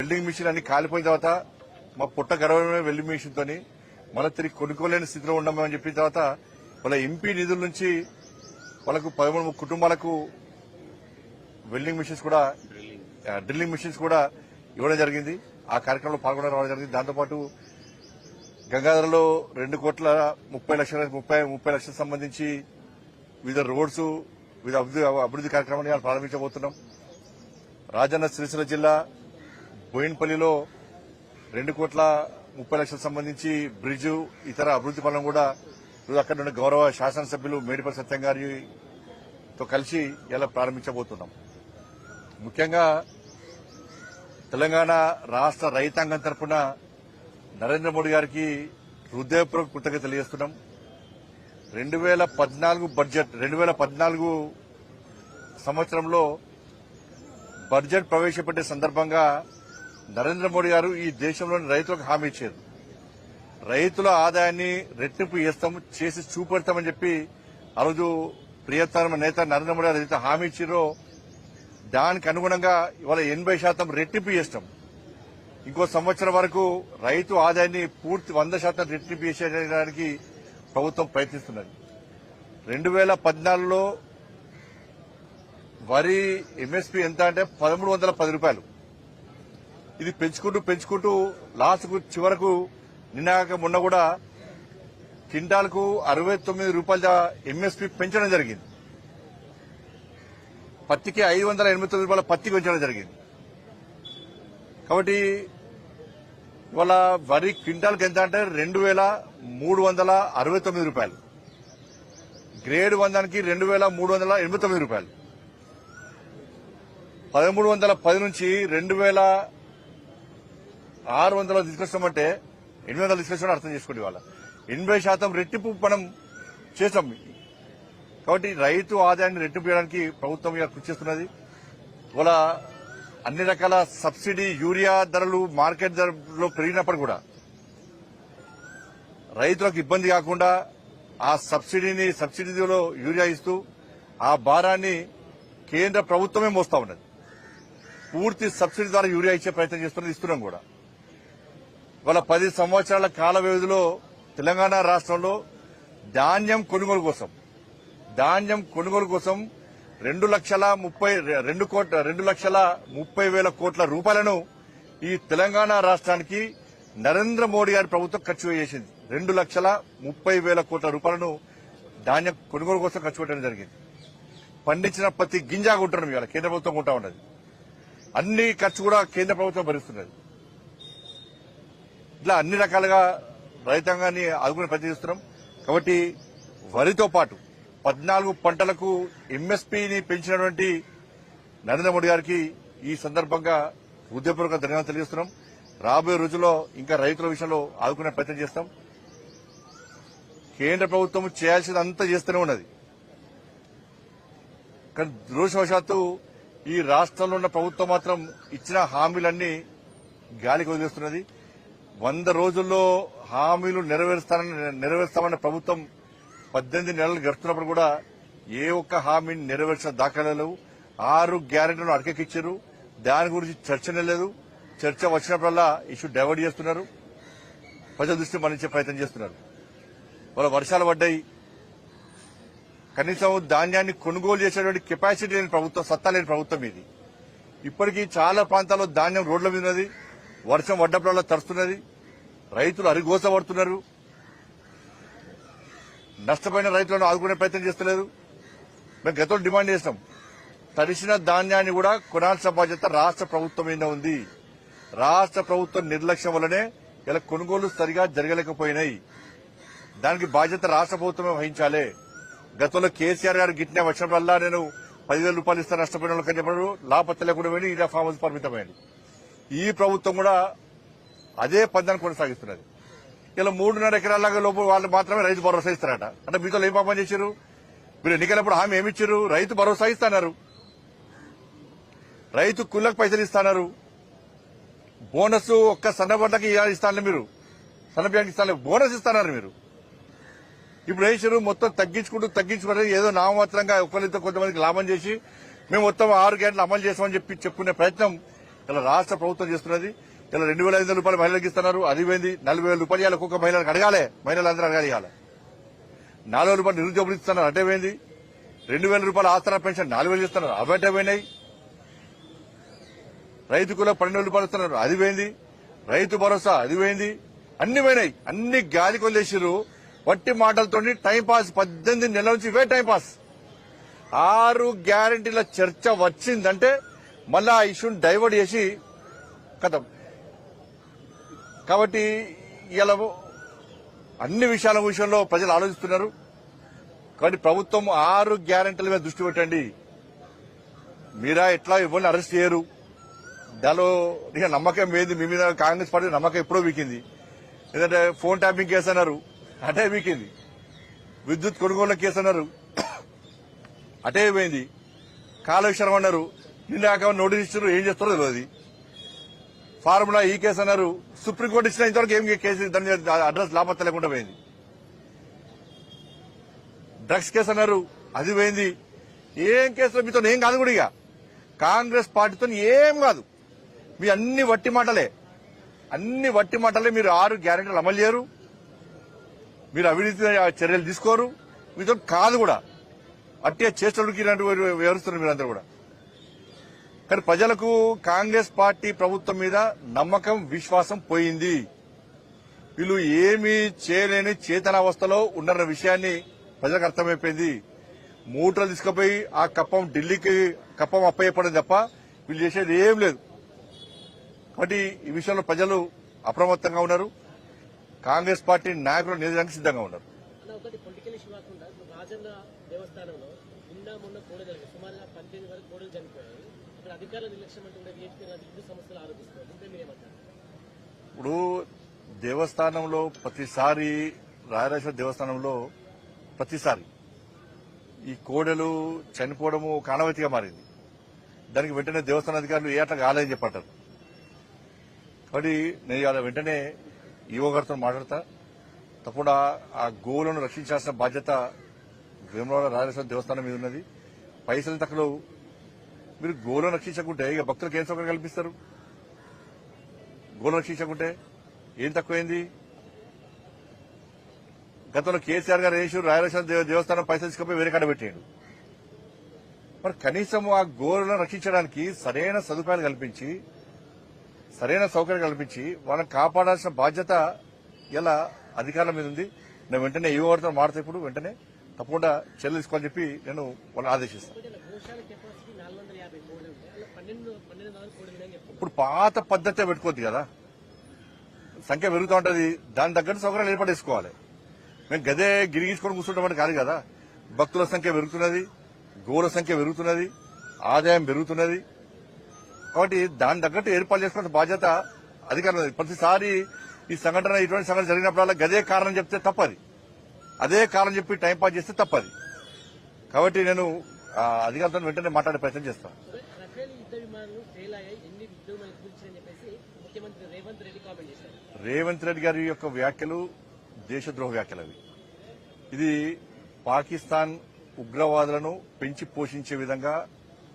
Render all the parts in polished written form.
Welding machine అన్ని కాలిపోయిన తర్వాత మా పుట్ట గర్వమే వెల్డింగ్ మిషన్ తోని మళ్ళీ తిరిగి కొనుక్కోలేని స్థితిలో ఉన్నామని చెప్పిన తర్వాత వాళ్ళ ఎంపీ నిధుల నుంచి వాళ్ళకు 13 కుటుంబాలకు వెల్డింగ్ మిషన్స్ కూడా డ్రిల్లింగ్ మిషన్స్ కూడా ఇవ్వడం జరిగింది. ఆ కార్యక్రమంలో పాల్గొనడం రావడం జరిగింది. దాంతోపాటు గంగాధరలో 2,30,00,000 సంబంధించి వివిధ రోడ్స్ వివిధ అభివృద్ది కార్యక్రమాన్ని ప్రారంభించబోతున్నాం. రాజన్న సిరిసిల్ల జిల్లా బోయిన్పల్లిలో 2,30,00,000 సంబంధించి బ్రిడ్జ్ ఇతర అభివృద్ది పనులను కూడా అక్కడ నుండి గౌరవ శాసనసభ్యులు మేడిపల్లి సత్యం గారితో కలిసి ఇలా ప్రారంభించబోతున్నాం. ముఖ్యంగా తెలంగాణ రాష్ట్ర రైతాంగం తరఫున నరేంద్ర మోడీ గారికి హృదయపూర్వక కృతజ్ఞతలు తెలియజేస్తున్నాం. 2014 సంవత్సరంలో బడ్జెట్ ప్రవేశపెట్టే సందర్భంగా నరేంద్ర మోడీ గారు ఈ దేశంలోని రైతులకు హామీ ఇచ్చారు. రైతుల ఆదాయాన్ని రెట్టింపు చేసి చూపెడతామని చెప్పి ఆ రోజు ప్రియతమ నేత నరేంద్ర మోడీ గారు ఏదైతే హామీ ఇచ్చారో దానికి అనుగుణంగా ఇవాళ 80% రెట్టింపు చేస్తాం. ఇంకో సంవత్సరం వరకు రైతు ఆదాయాన్ని పూర్తి 100% రెట్టింపు చేసేయడానికి ప్రభుత్వం ప్రయత్నిస్తున్నది. 2014లో వరి ఎంఎస్పీ ఎంత అంటే 1,310 రూపాయలు. ఇది పెంచుకుంటూ లాస్ట్కు చివరకు నిన్నాక మొన్న కూడా క్వింటాల్కు 69 రూపాయల ఎంఎస్పీ పెంచడం జరిగింది. పత్తికి 589 రూపాయల పత్తి పెంచడం జరిగింది. కాబట్టి ఇవాళ వరి క్వింటాల్కి ఎంత అంటే 2,369 రూపాయలు. గ్రేడ్ 100కి 2,389 రూపాయలు. 1,310 నుంచి 2,600 తీసుకొస్తామంటే 800 తీసుకొచ్చామని అర్థం చేసుకోండి. ఇవాళ 80% రెట్టింపు మనం చేస్తాం. కాబట్టి రైతు ఆదాయాన్ని రెట్టింపు చేయడానికి ప్రభుత్వం కృషి చేస్తున్నది. ఇవాళ అన్ని రకాల సబ్సిడీ యూరియా ధరలు మార్కెట్ ధరలో పెరిగినప్పుడు కూడా రైతులకు ఇబ్బంది కాకుండా ఆ సబ్సిడీలో యూరియా ఇస్తూ ఆ భారాన్ని కేంద్ర ప్రభుత్వమే మోస్తా ఉన్నది. పూర్తి సబ్సిడీ ద్వారా యూరియా ఇచ్చే ప్రయత్నం ఇస్తున్నాం కూడా. ఇవాళ 10 సంవత్సరాల కాల వ్యవధిలో తెలంగాణ రాష్ట్రంలో ధాన్యం కొనుగోలు కోసం 2,30,000 కోట్ల రూపాయలను ఈ తెలంగాణ రాష్ట్రానికి నరేంద్ర మోడీ గారి ప్రభుత్వం ఖర్చు చేసింది. 2,30,000 కోట్ల రూపాయలను ధాన్యం కొనుగోలు కోసం ఖర్చు పెట్టడం జరిగింది. పండించిన ప్రతి గింజ కొంటున్నాం. ఇవాళ కేంద్ర ప్రభుత్వం కొంటా ఉన్నది. అన్ని ఖర్చు కూడా కేంద్ర ప్రభుత్వం భరిస్తున్నది. ఇట్లా అన్ని రకాలుగా రైతాంగాన్ని ఆదుకునే ప్రయత్నం చేస్తున్నాం. కాబట్టి వరితో పాటు 14 పంటలకు ఎంఎస్పీని పెంచినటువంటి నరేంద్ర మోడీ గారికి ఈ సందర్భంగా హృదయపూర్వక ధన్యవాదాలు తెలియజేస్తున్నాం. రాబోయే రోజుల్లో ఇంకా రైతుల విషయంలో ఆదుకునే ప్రయత్నం చేస్తాం. కేంద్ర ప్రభుత్వం చేయాల్సిందంతా చేస్తూనే ఉన్నది. కానీ దురదృష్టవశాత్తు ఈ రాష్ట్రంలో ఉన్న ప్రభుత్వం మాత్రం ఇచ్చిన హామీలన్నీ గాలికి వదిలేస్తున్నది. 100 రోజుల్లో హామీలు నెరవేరుస్తామన్న ప్రభుత్వం 18 నెలలు గడుస్తున్నప్పుడు కూడా ఏ ఒక్క హామీని నెరవేర్చిన దాఖలాలు 6 గ్యారెంటీలను అటకెక్కిచ్చారు. దాని గురించి చర్చనే లేదు. చర్చ వచ్చినప్పుడల్లా ఇష్యూ డైవర్ట్ చేస్తున్నారు. ప్రజల దృష్టి మళ్లించే ప్రయత్నం చేస్తున్నారు. వాళ్ళ వర్షాలు పడ్డాయి. కనీసం ధాన్యాన్ని కొనుగోలు చేసేటువంటి కెపాసిటీ లేని ప్రభుత్వం, సత్తా లేని ప్రభుత్వం ఇది. ఇప్పటికీ చాలా ప్రాంతాల్లో ధాన్యం రోడ్ల మీద ఉన్నది. వర్షం పడ్డప్పుడల్లా తడుస్తున్నది. రైతులు అరిగోస పడుతున్నారు. నష్టపోయిన రైతులను ఆదుకునే ప్రయత్నం చేస్తలేదు. మేము గతంలో డిమాండ్ చేస్తాం. తడిసిన ధాన్యాన్ని కూడా కొనాల్సిన బాధ్యత రాష్ట్ర ప్రభుత్వం మీద ఉంది. రాష్ట్ర ప్రభుత్వం నిర్లక్ష్యం వల్లనే ఇలా కొనుగోలు సరిగా జరగలేకపోయినాయి. దానికి బాధ్యత రాష్ట్ర ప్రభుత్వమే వహించాలి. గతంలో కేసీఆర్ గారు గిట్టిన వచ్చినప్పుడల్లా నేను 10,000 రూపాయలు ఇస్తాను నష్టపోయిన వాళ్ళకి చెప్పారు. లాభత్త లేకుండా పోయి ఇలా ఫామ్ హౌస్ పరిమితమైంది. ఈ ప్రభుత్వం కూడా అదే పందాన్ని కొనసాగిస్తున్నది. ఇలా 3.5 ఎకరాల లోపు వాళ్ళు మాత్రమే రైతు భరోసా ఇస్తారట. అంటే మీతో ఏం పాపం చేశారు? మీరు ఎన్నికలప్పుడు హామీ ఏమిచ్చారు? రైతు భరోసా ఇస్తున్నారు, రైతు కుళ్ళకు పైసలు ఇస్తున్నారు, బోనస్ ఒక్క సన్నబడ్డకి ఇస్తాను, మీరు సన్నబియ్యానికి ఇస్తాను, బోనస్ ఇస్తున్నారు. మీరు ఇప్పుడు వేసారు మొత్తం తగ్గించుకుంటూ ఏదో నామమాత్రంగా ఒకరితో కొంతమందికి లాభం చేసి మేము మొత్తం 6 గంటలు అమలు చేసామని చెప్పుకునే ప్రయత్నం ఇలా రాష్ట్ర ప్రభుత్వం చేస్తున్నది. ఇలా 2,500 రూపాయలు మహిళలకు ఇస్తున్నారు, అది పోయింది. 40,000 రూపాయలు ఒక్కొక్క మహిళలకు అడగాలి, మహిళలందరూ అడగాలి. 4,000 రూపాయలు నిరుద్యోగులు ఇస్తున్నారు, అటే పోయింది. 2,000 రూపాయలు ఆసరా పెన్షన్ 4,000 ఇస్తున్నారు, అవి అటే పోయినాయి. రైతు కూడా 12,000 రూపాయలు ఇస్తున్నారు, అది పోయింది. రైతు భరోసా అది పోయింది. అన్ని పోయినాయి, అన్ని గాలి కొల్లేసిరు. వట్టి మాటలతో టైంపాస్ 18 నెలల నుంచి ఇవే టైంపాస్. 6 గ్యారంటీల చర్చ వచ్చిందంటే మళ్ళా ఆ ఇష్యూని డైవర్ట్ చేసి కథం. కాబట్టి ఇలా అన్ని విషయంలో ప్రజలు ఆలోచిస్తున్నారు. కాబట్టి ప్రభుత్వం 6 గ్యారంటీల మీద దృష్టి పెట్టండి. మీరా ఎట్లా ఎవరిని అరెస్ట్ చేయరు. దానిలో ఇక నమ్మకం ఏంది మీ మీద? కాంగ్రెస్ పార్టీ నమ్మకం ఎప్పుడో వీకింది. ఎందుకంటే ఫోన్ ట్యాపింగ్ కేసు అన్నారు, అటే వీకింది. విద్యుత్ కొనుగోళ్ల కేసు అన్నారు, అటే పోయింది. కాళేశ్వరం అన్నారు, నిన్న నోటీస్ ఇచ్చారు, ఏం చేస్తారో తెలియదు. ఫార్ములా ఈ కేసు అన్నారు, సుప్రీంకోర్టు ఇచ్చిన ఇంతవరకు ఏం కేసు దాని అడ్రస్ లాభత్త లేకుండా పోయింది. డ్రగ్స్ కేసు అన్నారు, అది పోయింది. ఏం కేసులో మీతో ఏం కాదు కూడా. ఇక కాంగ్రెస్ పార్టీతో ఏం కాదు. మీ అన్ని వట్టి మాటలే, మీరు 6 గ్యారెంటీలు అమలు చేయరు, మీరు అవినీతి చర్యలు తీసుకోరు, మీతో కాదు కూడా. అట్టే చేష్టలకి వివరిస్తున్నారు మీరందరూ కూడా. కానీ ప్రజలకు కాంగ్రెస్ పార్టీ ప్రభుత్వం మీద నమ్మకం, విశ్వాసం పోయింది. వీళ్ళు ఏమీ చేయలేని చేతనావస్థలో ఉన్నారన్న విషయాన్ని ప్రజలకు అర్థమైపోయింది. మూటలు తీసుకుపోయి ఆ కప్పం ఢిల్లీకి కప్పం అప్పయ్యపడడం తప్ప వీళ్ళు చేసేది ఏం లేదు. కాబట్టి ఈ విషయంలో ప్రజలు అప్రమత్తంగా ఉన్నారు. కాంగ్రెస్ పార్టీ నాయకులు నిజానికి సిద్ధంగా ఉన్నారు. ఇప్పుడు దేవస్థానంలో ప్రతిసారి రాయరాజేశ్వర దేవస్థానంలో ప్రతిసారి ఈ కోడలు చనిపోవడము కానవతిగా మారింది. దానికి వెంటనే దేవస్థాన అధికారులు ఏ అట్లా కాలేదని చెప్పంటారు. కాబట్టి నేను ఇవాళ వెంటనే ఈవో గారితో మాట్లాడతా. తప్పకుండా ఆ గోవులను రక్షించాల్సిన బాధ్యత వేములవాడ రాజేశ్వర దేవస్థానం మీద ఉన్నది. పైసలు తక్కువ మీరు గోవులను రక్షించకుంటే ఇక భక్తులకు ఏం సౌకర్యం కల్పిస్తారు? గోవులను రక్షించకుంటే ఏం తక్కువైంది? గతంలో కేసీఆర్ గారు వేసి రాయలసీమ దేవస్థానం పైసలు తీసుకుపోయి వేరే కాడ పెట్టాడు. మరి కనీసం ఆ గోవులను రక్షించడానికి సరైన సదుపాయాలు కల్పించి, సరైన సౌకర్యం కల్పించి వాళ్ళని కాపాడాల్సిన బాధ్యత ఇలా అధికారుల మీద ఉంది. నేను వెంటనే ఏ వారితో మాట్లాడితే ఇప్పుడు వెంటనే తప్పకుండా చర్యలు తీసుకోవాలని చెప్పి నేను వాళ్ళని ఆదేశిస్తాను. ఇప్పుడు పాత పద్ధతే పెట్టుకోవద్దు కదా, సంఖ్య పెరుగుతూ ఉంటుంది. దాని తగ్గట్టు సౌకర్యాలు ఏర్పడేసుకోవాలి. మేము గదే గిరిగించుకొని కూర్చుంటామని కాదు కదా. భక్తుల సంఖ్య పెరుగుతున్నది, గోవుల సంఖ్య పెరుగుతున్నది, ఆదాయం పెరుగుతున్నది. కాబట్టి దాని తగ్గట్టు ఏర్పాటు చేసుకున్న బాధ్యత అధికారులు. ప్రతిసారి ఈ సంఘటన ఇటువంటి సంఘటన జరిగినప్పుడల్లా గదే కారణం చెప్తే తప్పది, అదే కారణం చెప్పి టైంపాస్ చేస్తే తప్పది. కాబట్టి నేను అధికారులతో వెంటనే మాట్లాడే ప్రయత్నం చేస్తాను. రేవంత్ రెడ్డి గారి యొక్క వ్యాఖ్యలు దేశద్రోహ వ్యాఖ్యలు అవి. ఇది పాకిస్తాన్ ఉగ్రవాదులను పెంచి పోషించే విధంగా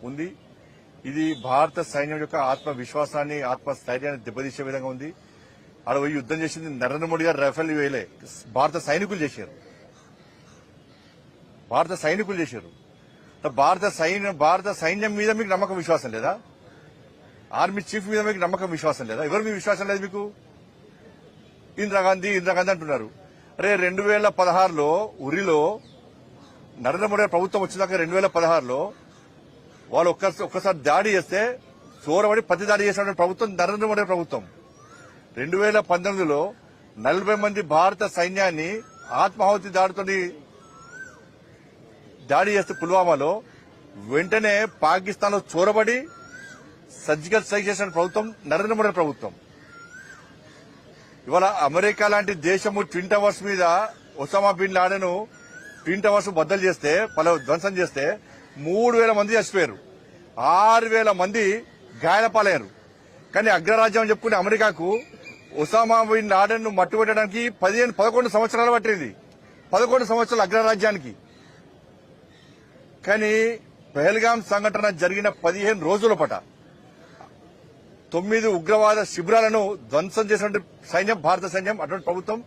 ఉంది. ఇది భారత సైన్యం యొక్క ఆత్మవిశ్వాసాన్ని, ఆత్మస్థైర్యాన్ని దెబ్బతీసే విధంగా ఉంది. ఆడ పోయి యుద్దం చేసింది నరేంద్ర మోడీ గారు రఫేల్ వేయలే, భారత సైనికులు చేశారు. భారత సైన్యం మీద మీకు నమ్మకం, విశ్వాసం లేదా? ఆర్మీ చీఫ్ మీద మీకు నమ్మకం, విశ్వాసం లేదా? ఎవరు మీకు విశ్వాసం లేదు? మీకు ఇందిరాగాంధీ అంటున్నారు. అరే 2016లో ఉరిలో నరేంద్ర మోడీ ప్రభుత్వం వచ్చినాక 2016లో వాళ్ళు ఒక్కసారి దాడి చేస్తే చోరబడి ప్రతి దాడి చేసిన ప్రభుత్వం నరేంద్ర మోడీ ప్రభుత్వం. 2019లో 40 మంది భారత సైన్యాన్ని ఆత్మాహుతి దాడి చేస్తే పుల్వామాలో వెంటనే పాకిస్తాన్ లో చోరబడి సర్జికల్ స్ట్రైక్ చేసిన ప్రభుత్వం నరేంద్ర మోడీ ప్రభుత్వం. ఇవాళ అమెరికా లాంటి దేశము ట్విన్ టవర్స్ మీద Osama bin Laden twin towers బద్దలు చేస్తే, ధ్వంసం చేస్తే 3,000 మంది చచ్చిపోయారు, 6,000 మంది గాయాల పాలయ్యారు. కానీ అగ్రరాజ్యం అని చెప్పుకునే అమెరికాకు ఒసామా బిన్ లాడెన్ మట్టుపెట్టడానికి 11 సంవత్సరాలు పట్టింది. 11 సంవత్సరాలు అగ్రరాజ్యానికి. కానీ పెహల్గాం సంఘటన జరిగిన 15 రోజుల పట 9 ఉగ్రవాద శిబిరాలను ధ్వంసం చేసినటువంటి సైన్యం భారత సైన్యం, అటువంటి ప్రభుత్వం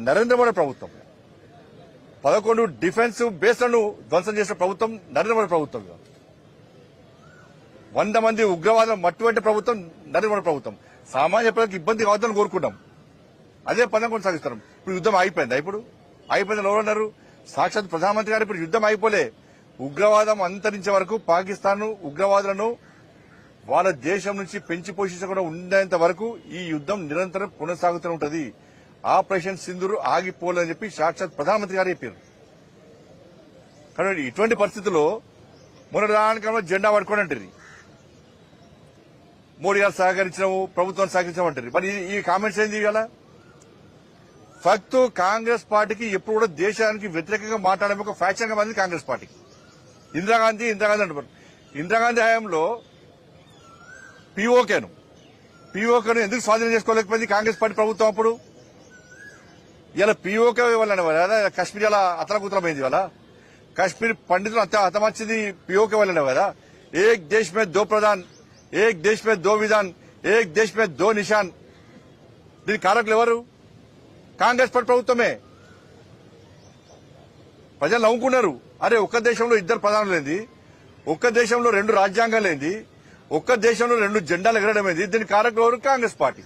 నరేంద్ర మోడీ ప్రభుత్వం. 11 డిఫెన్స్ బేస్లను ధ్వంసం చేసిన ప్రభుత్వం నరేంద్ర మోడీ ప్రభుత్వం. 100 మంది ఉగ్రవాదం మట్టుబట్టే ప్రభుత్వం నరేంద్ర మోడీ ప్రభుత్వం. సామాన్య ప్రజలకు ఇబ్బంది కావద్దని కోరుకున్నాం. అదే పదం కొనసాగిస్తారు. ఇప్పుడు యుద్ధం అయిపోయిందా? ఇప్పుడు అయిపోయిందని ఎవరన్నారు? సాక్షాత్ ప్రధానమంత్రి గారు ఇప్పుడు యుద్ధం అయిపోలే. ఉగ్రవాదం అంతరించే వరకు పాకిస్తాన్ ఉగ్రవాదులను వాళ్ళ దేశం నుంచి పెంచి పోషించకుండా ఉండేంత వరకు ఈ యుద్ధం నిరంతరం కొనసాగుతూనే ఉంటది. ఆపరేషన్ సింధూర్ ఆగిపోలేదని చెప్పి సాక్షాత్ ప్రధానమంత్రి గారు చెప్పారు. కానీ ఇటువంటి పరిస్థితుల్లో మొన్నటి జెండా పట్టుకోని అంటారు. మోడీ గారు సహకరించడం, ప్రభుత్వాన్ని సహకరించమంటారు. మరి ఈ కామెంట్స్ ఏంది కదా? ఫక్త్ కాంగ్రెస్ పార్టీకి ఎప్పుడు కూడా దేశానికి వ్యతిరేకంగా మాట్లాడే ఒక ఫ్యాక్షన్ గా మారింది కాంగ్రెస్ పార్టీకి. ఇందిరాగాంధీ అంటారు. ఇందిరాగాంధీ హయాంలో పీఓకేను ఎందుకు స్వాధీనం చేసుకోలేకపోయింది కాంగ్రెస్ పార్టీ ప్రభుత్వం అప్పుడు? ఇలా పీఓకే వల్లనే కదా కశ్మీర్ ఇలా అతలకుతలమైంది. ఇవాళ కశ్మీర్ పండితులు హతమర్చింది పీఓకే వల్లనే కదా. ఏక్ దేశ్ మే దో ప్రధాన్, ఏక్ దేశ్ మే దో విధాన్, ఏక్ దేశ్ మే దో నిషాన్. దీని కారకులు ఎవరు? కాంగ్రెస్ పార్టీ ప్రభుత్వమే. ప్రజలు నవ్వుకున్నారు. అరే ఒక్క దేశంలో 2 ప్రధానులు ఏంది, ఒక్క దేశంలో 2 రాజ్యాంగాలు ఏంది, ఒక్క దేశంలో 2 జెండాలు ఎగరడం ఏంది? దీని కారకులు ఎవరు? కాంగ్రెస్ పార్టీ.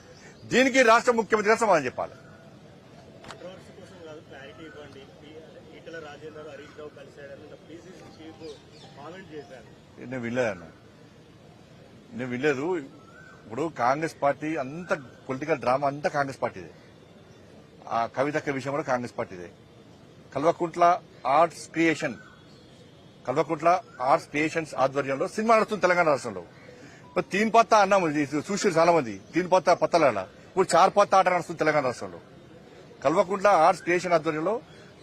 దీనికి రాష్ట్ర ముఖ్యమంత్రి గారు సమాధానం చెప్పాలి. నేను వినలేదు. ఇప్పుడు కాంగ్రెస్ పార్టీ అంత పొలిటికల్ డ్రామా అంతా కాంగ్రెస్ పార్టీదే. ఆ కవితక్క విషయం కూడా కాంగ్రెస్ పార్టీదే. కల్వకుంట్ల ఆర్ట్స్ క్రియేషన్స్ ఆధ్వర్యంలో సినిమా నడుస్తుంది తెలంగాణ రాష్ట్రంలో. ఇప్పుడు 3 పత్తా అన్నాము చూసి చాలా మంది. 3 పత్తాల ఇప్పుడు 4 పత్తా ఆట నడుస్తుంది తెలంగాణ రాష్ట్రంలో. కల్వకుంట్ల ఆర్ట్స్ క్రియేషన్ ఆధ్వర్యంలో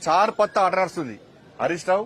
4 పత్తా ఆట నడుస్తుంది. హరీష్ రావు,